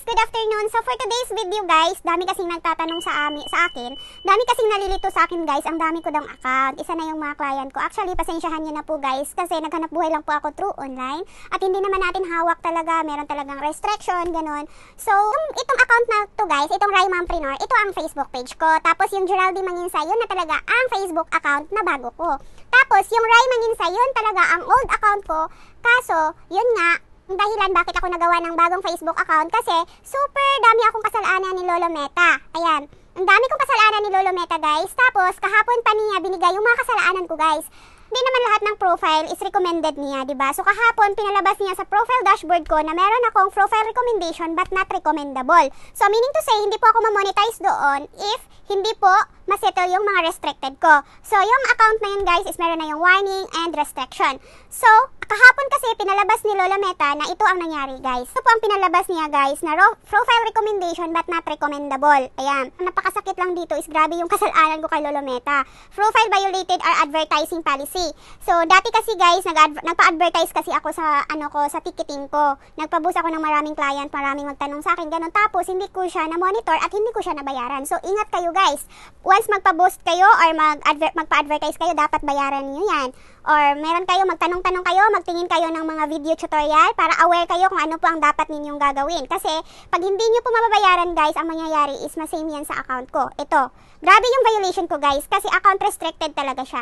good afternoon. So for today's video guys, dami kasing nagtatanong sa akin. Dami kasing nalilito sa akin guys, ang dami ko dang account. Isa na yung mga client ko. Actually, pasensyahan nyo na po guys kasi naghanap buhay lang po ako through online. At hindi naman natin hawak talaga, meron talagang restriction, ganun. So, itong account na to guys, itong Rai Mompreneur, ito ang Facebook page ko. Tapos yung Geraldine Manginsa, yun na talaga ang Facebook account na bago ko. Tapos yung Rai Manginsa, yun talaga ang old account ko. Kaso, yun nga, ang dahilan bakit ako nagawa ng bagong Facebook account kasi super dami akong kasalanan ni Lolo Meta. Ayan, ang dami kong kasalanan ni Lolo Meta guys. Tapos kahapon pa niya binigay yung mga kasalanan ko guys. Hindi naman lahat ng profile is recommended niya, diba? So kahapon pinalabas niya sa profile dashboard ko na meron akong profile recommendation but not recommendable. So meaning to say, hindi po ako ma-monetize doon if hindi po masettle yung mga restricted ko. So yung account na yun guys is meron na yung warning and restriction. So kahapon kasi pinalabas ni Lola Meta na ito ang nangyari guys. Ito po ang pinalabas niya guys na profile recommendation but not recommendable. Ayan, ang napakasakit lang dito is grabe yung kasalanan ko kay Lola Meta. Profile violated our advertising policy. So dati kasi guys nagpa-advertise kasi ako sa sa ticketing ko. Nagpa-boost ako ng maraming client, maraming magtanong sa akin ganun. Tapos hindi ko siya na monitor at hindi ko siya nabayaran. So ingat kayo guys. Once magpa-boost kayo or magpa-advertise kayo, dapat bayaran niyo yan. Or meron kayo, magtanong-tanong kayo, magtingin kayo ng mga video tutorial para aware kayo kung ano po ang dapat ninyong gagawin. Kasi pag hindi nyo po mababayaran guys, ang mangyayari is masame yan sa account ko. Ito, grabe yung violation ko guys kasi account restricted talaga siya.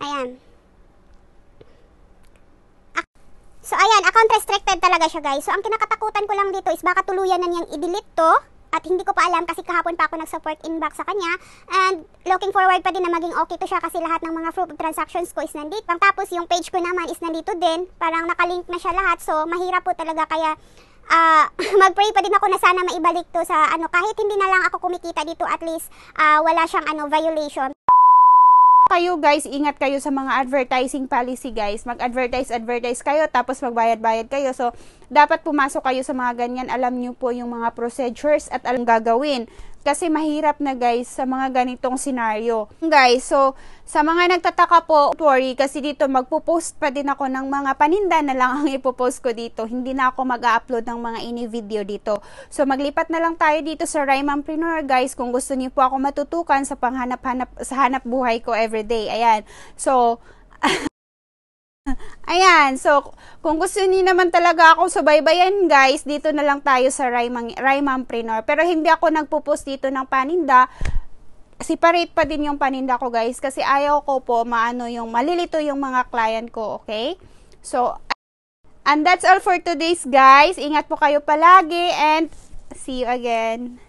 Ayan. So ayan, account restricted talaga siya guys. So ang kinakatakutan ko lang dito is baka tuluyan na niyang i-delete to. At hindi ko pa alam kasi kahapon pa ako nag-support inbox sa kanya. And looking forward pa din na maging okay to siya kasi lahat ng mga proof of transactions ko is nandito. Tapos yung page ko naman is nandito din. Parang nakalink na siya lahat. So mahirap po talaga kaya mag-pray pa din ako na sana maibalik to sa kahit hindi na lang ako kumikita dito, at least wala siyang violation. Kayo guys, ingat kayo sa mga advertising policy guys. Mag-advertise kayo tapos magbayad-bayad kayo. So, dapat pumasok kayo sa mga ganyan. Alam nyo po yung mga procedures at alam gagawin. Kasi mahirap na guys sa mga ganitong senaryo. Guys, so sa mga nagtataka po, worry kasi dito magpo-post pa din ako ng mga paninda na lang ang ipopost ko dito. Hindi na ako mag-upload ng mga ini-video dito. So maglipat na lang tayo dito sa Rai Mompreneur guys kung gusto niyo po ako matutukan sa hanap buhay ko everyday. Ayan. So ayan, so kung gusto niyo naman talaga ako subaybayan guys, dito na lang tayo sa Rai Mompreneur. Pero hindi ako nagpo-post dito ng paninda. Separate pa din yung paninda ko guys kasi ayaw ko po malilito yung mga client ko, okay? So, and that's all for today's guys. Ingat po kayo palagi and see you again.